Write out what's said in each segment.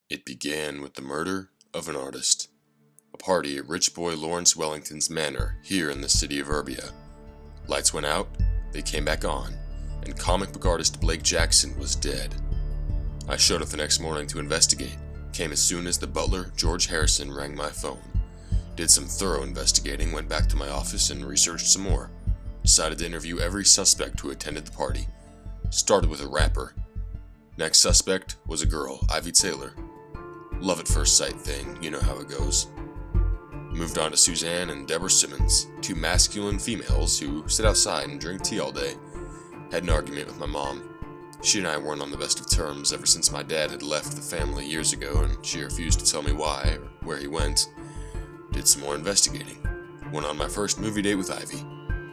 It began with the murder of an artist. A party at rich boy Lawrence Wellington's manor here in the city of Urbia. Lights went out, they came back on, and comic book artist Blake Jackson was dead. I showed up the next morning to investigate, came as soon as the butler, George Harrison, rang my phone. Did some thorough investigating, went back to my office and researched some more. Decided to interview every suspect who attended the party. Started with a rapper. Next suspect was a girl, Ivy Taylor. Love at first sight thing, you know how it goes. Moved on to Suzanne and Deborah Simmons, two masculine females who sit outside and drink tea all day. Had an argument with my mom. She and I weren't on the best of terms ever since my dad had left the family years ago and she refused to tell me why or where he went. Did some more investigating. Went on my first movie date with Ivy.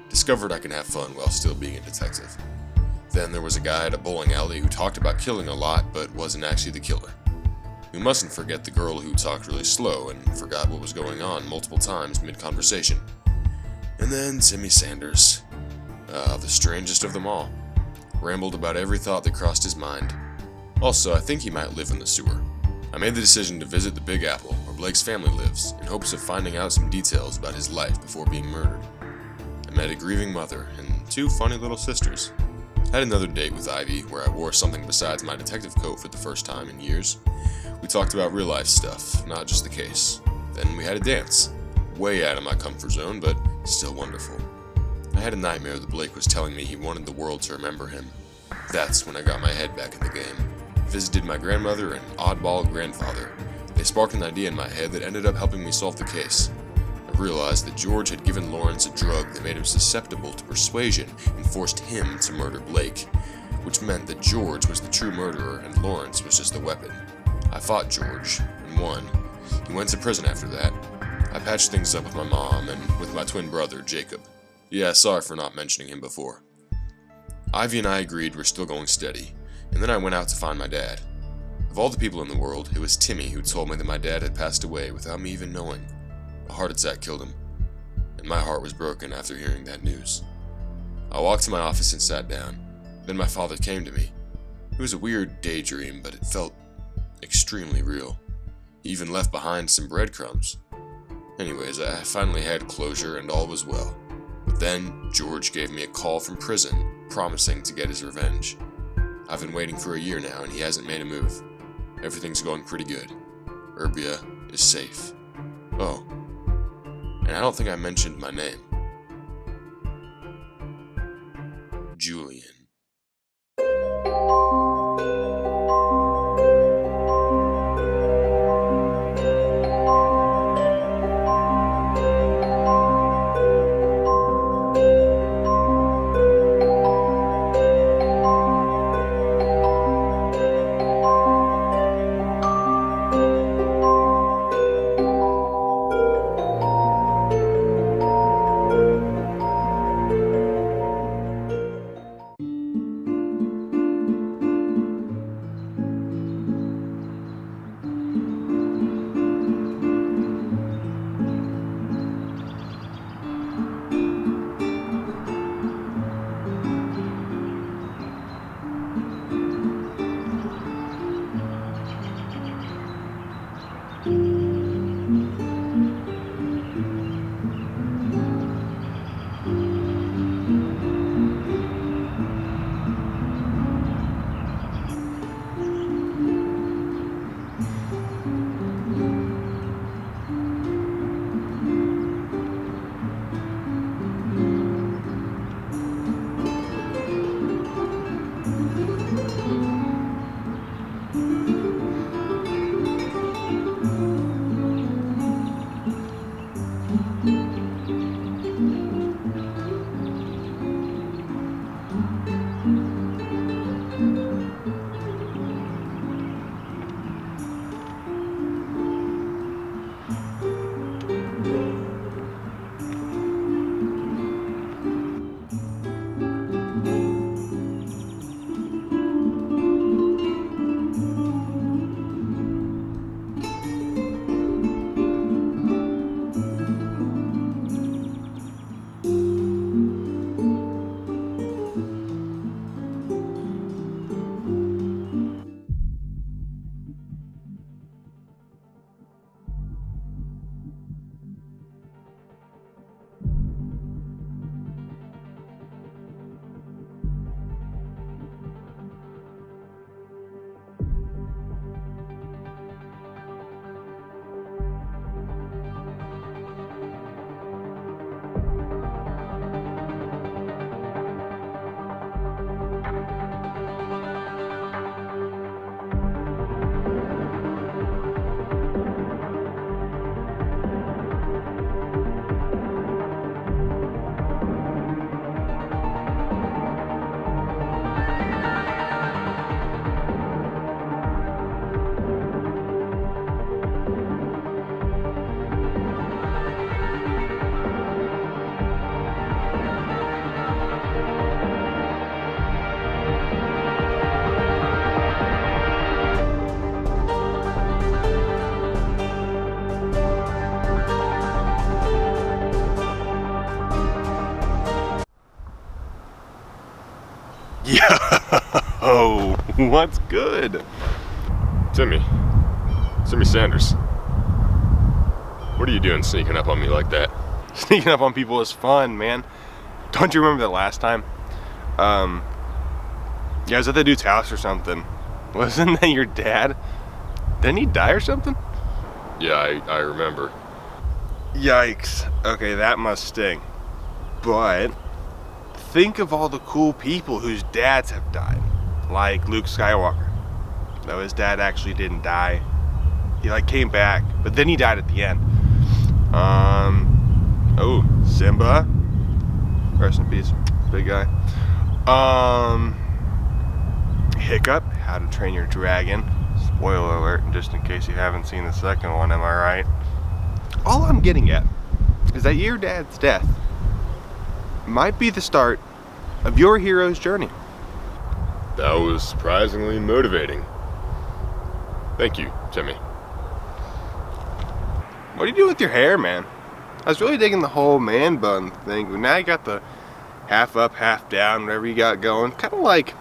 Discovered I can have fun while still being a detective. Then there was a guy at a bowling alley who talked about killing a lot but wasn't actually the killer. We mustn't forget the girl who talked really slow and forgot what was going on multiple times mid-conversation. And then Timmy Sanders. The strangest of them all. Rambled about every thought that crossed his mind. Also, I think he might live in the sewer. I made the decision to visit the Big Apple, where Blake's family lives, in hopes of finding out some details about his life before being murdered. I met a grieving mother and two funny little sisters. Had another date with Ivy, where I wore something besides my detective coat for the first time in years. We talked about real life stuff, not just the case. Then we had a dance. Way out of my comfort zone, but still wonderful. I had a nightmare that Blake was telling me he wanted the world to remember him. That's when I got my head back in the game. Visited my grandmother and oddball grandfather. They sparked an idea in my head that ended up helping me solve the case. I realized that George had given Lawrence a drug that made him susceptible to persuasion and forced him to murder Blake, which meant that George was the true murderer and Lawrence was just the weapon. I fought George, and won. He went to prison after that. I patched things up with my mom and with my twin brother, Jacob. Yeah, sorry for not mentioning him before. Ivy and I agreed we're still going steady, and then I went out to find my dad. Of all the people in the world, it was Timmy who told me that my dad had passed away without me even knowing. A heart attack killed him, and my heart was broken after hearing that news. I walked to my office and sat down. Then my father came to me. It was a weird daydream, but it felt extremely real. He even left behind some breadcrumbs. Anyways, I finally had closure and all was well. But then George gave me a call from prison, promising to get his revenge. I've been waiting for a year now and he hasn't made a move. Everything's going pretty good. Urbia is safe. Oh, and I don't think I mentioned my name. Julian. What's good? Timmy Sanders. What are you doing sneaking up on me like that? Sneaking up on people is fun, man. Don't you remember the last time? Yeah, I was at the dude's house or something. Wasn't that your dad? Didn't he die or something? Yeah, I remember. Yikes. Okay, that must sting. But think of all the cool people whose dads have died. Like Luke Skywalker. Though his dad actually didn't die. He came back, but then he died at the end. Simba. Rest in peace, big guy. Hiccup, How to Train Your Dragon. Spoiler alert, just in case you haven't seen the second one, am I right? All I'm getting at is that your dad's death might be the start of your hero's journey. That was surprisingly motivating. Thank you, Timmy. What are you doing with your hair, man? I was really digging the whole man bun thing, but now you got the half up, half down, whatever you got going. Kind of like,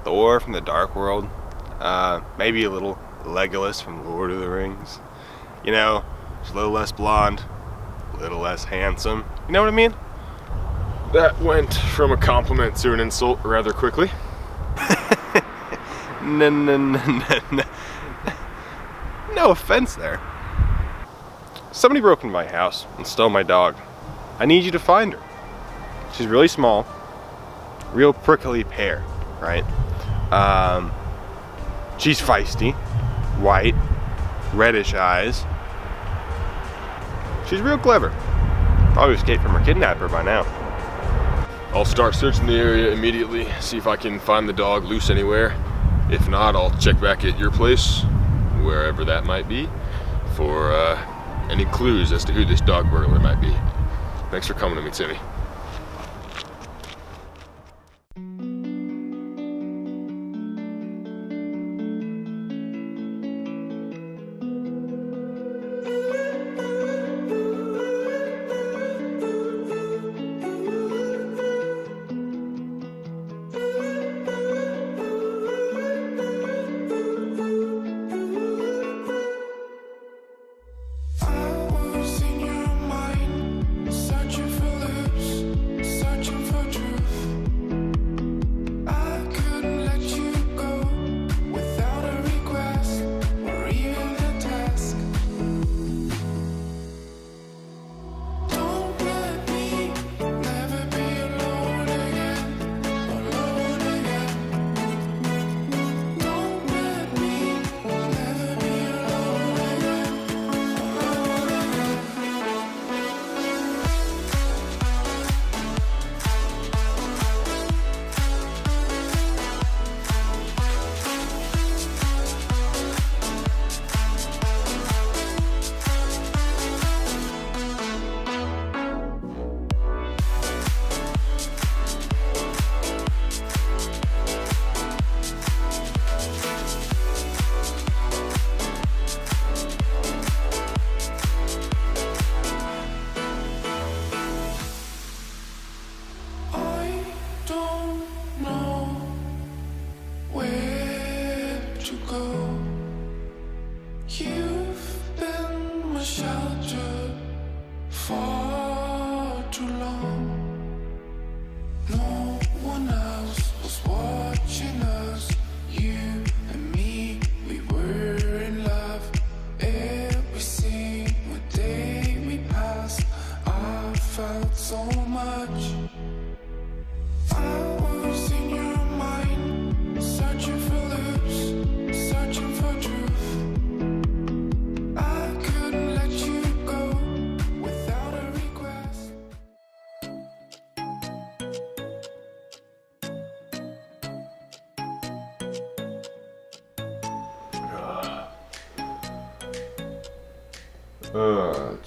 Thor from the Dark World. Maybe a little Legolas from Lord of the Rings. Just a little less blonde, a little less handsome. You know what I mean? That went from a compliment to an insult rather quickly. No offense there. Somebody broke into my house and stole my dog. I need you to find her. She's really small, real prickly pear, right? She's feisty, white, reddish eyes. She's real clever. Probably escaped from her kidnapper by now. I'll start searching the area immediately, see if I can find the dog loose anywhere. If not, I'll check back at your place, wherever that might be, for any clues as to who this dog burglar might be. Thanks for coming to me, Timmy.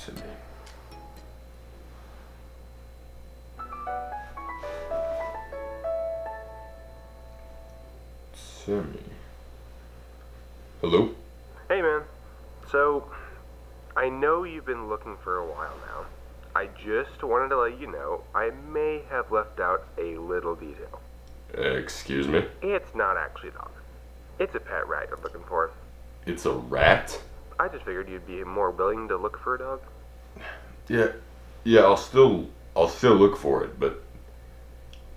Timmy. Timmy. Hello? Hey, man. So, I know you've been looking for a while now. I just wanted to let you know I may have left out a little detail. Excuse me? It's not actually a dog. It's a pet rat you're looking for. It's a rat? I just figured you'd be more willing to look for a dog. Yeah, I'll still look for it, but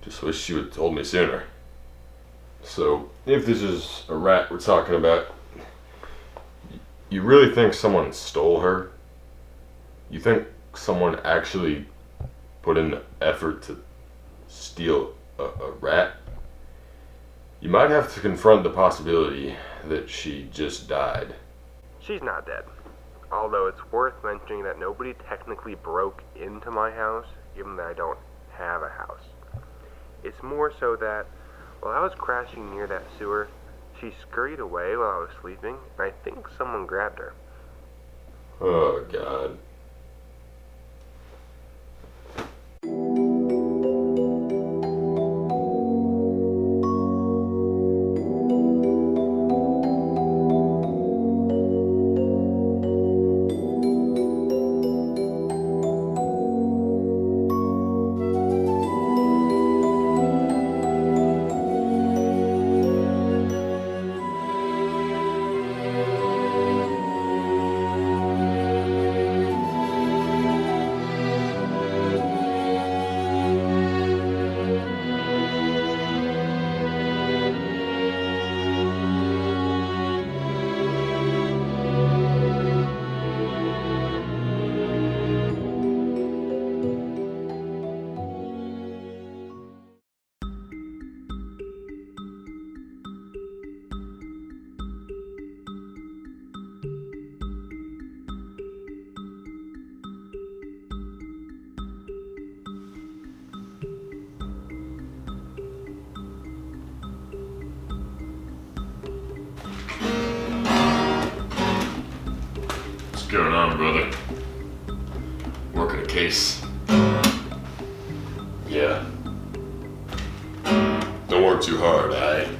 just wish you had told me sooner. So, if this is a rat we're talking about, you really think someone stole her? You think someone actually put in the effort to steal a rat? You might have to confront the possibility that she just died. She's not dead. Although it's worth mentioning that nobody technically broke into my house, given that I don't have a house. It's more so that while I was crashing near that sewer, she scurried away while I was sleeping, and I think someone grabbed her. Oh, God. What's going on, brother? Working a case. Yeah. Don't work too hard, aight?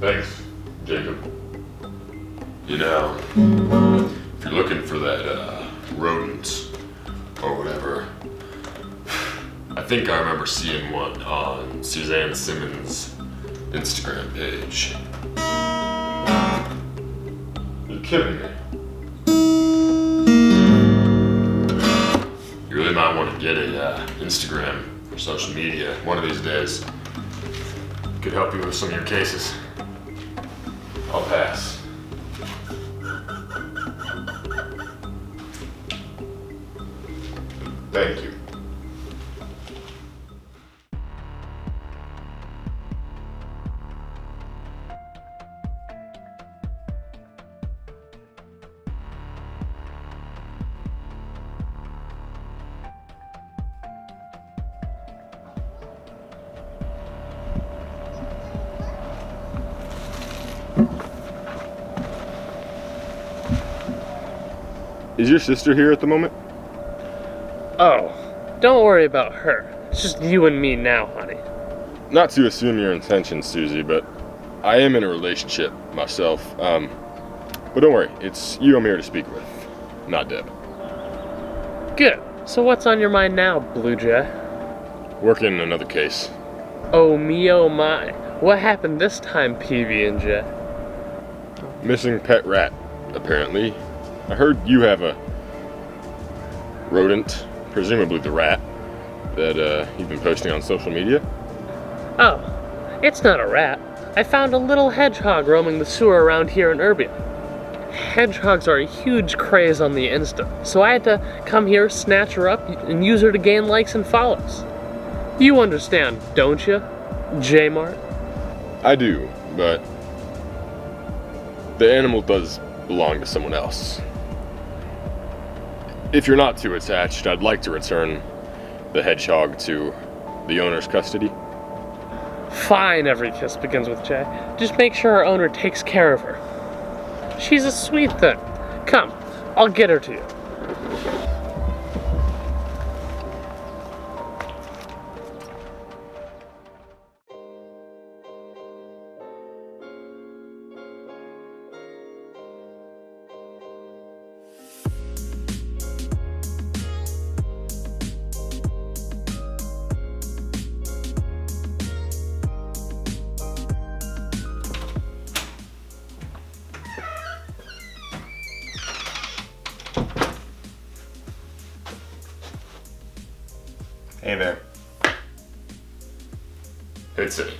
Thanks, Jacob. You know, if you're looking for that, rodent or whatever, I think I remember seeing one on Suzanne Simmons' Instagram page. You're kidding me. You really might want to get a Instagram or social media one of these days. Could help you with some of your cases. I'll pass. Thank you. Is your sister here at the moment? Oh, don't worry about her. It's just you and me now, honey. Not to assume your intentions, Susie, but I am in a relationship myself. But don't worry, it's you I'm here to speak with, not Deb. Good. So what's on your mind now, Blue Jay? Working another case. Oh me, oh my. What happened this time, PB&J? Missing pet rat, apparently. I heard you have a rodent, presumably the rat, that you've been posting on social media. Oh, it's not a rat. I found a little hedgehog roaming the sewer around here in Urbia. Hedgehogs are a huge craze on the Insta, so I had to come here, snatch her up, and use her to gain likes and follows. You understand, don't you, J-Mart? I do, but the animal does belong to someone else. If you're not too attached, I'd like to return the hedgehog to the owner's custody. Fine, every kiss begins with J. Just make sure our owner takes care of her. She's a sweet thing. Come, I'll get her to you. Hey there. Hey, Timmy.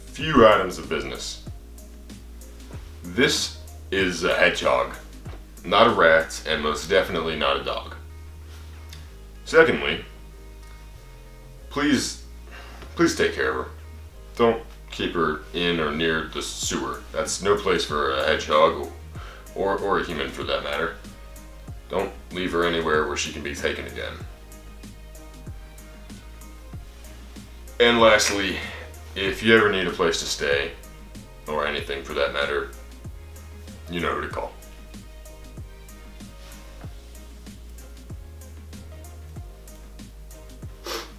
Few items of business. This is a hedgehog, not a rat, and most definitely not a dog. Secondly, please take care of her. Don't keep her in or near the sewer. That's no place for a hedgehog, or a human for that matter. Don't leave her anywhere where she can be taken again. And lastly, if you ever need a place to stay, or anything for that matter, you know who to call.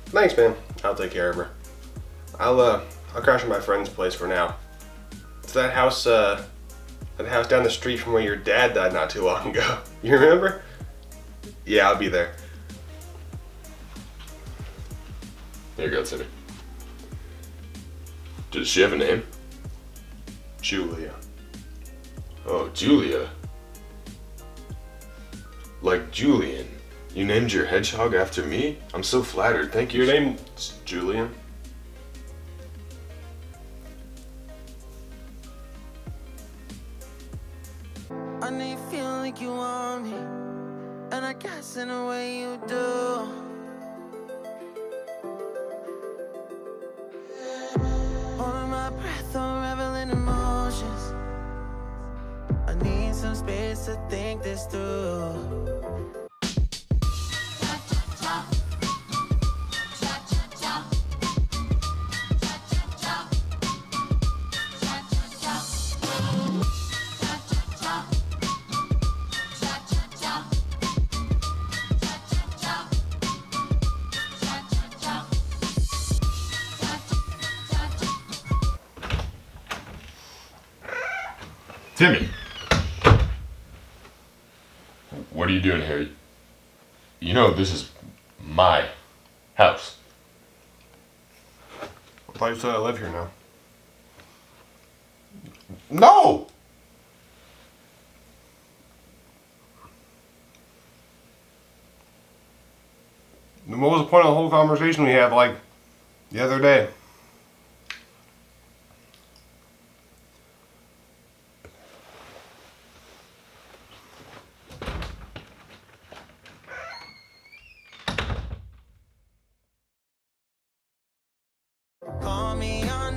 Thanks, man. I'll take care of her. I'll crash at my friend's place for now. It's that house down the street from where your dad died not too long ago. You remember? Yeah, I'll be there. Here you go, Timmy. Does she have a name? Julia. Oh, Julia. Like Julian. You named your hedgehog after me? I'm so flattered, thank you. Your name's Julian? I know you feel like you want me, and I guess in a way you do. Holding my breath, unraveling emotions. I need some space to think this through. Timmy! What are you doing here? You know this is my house. I thought you said I live here now. No! Then what was the point of the whole conversation we had, like, the other day? Call me on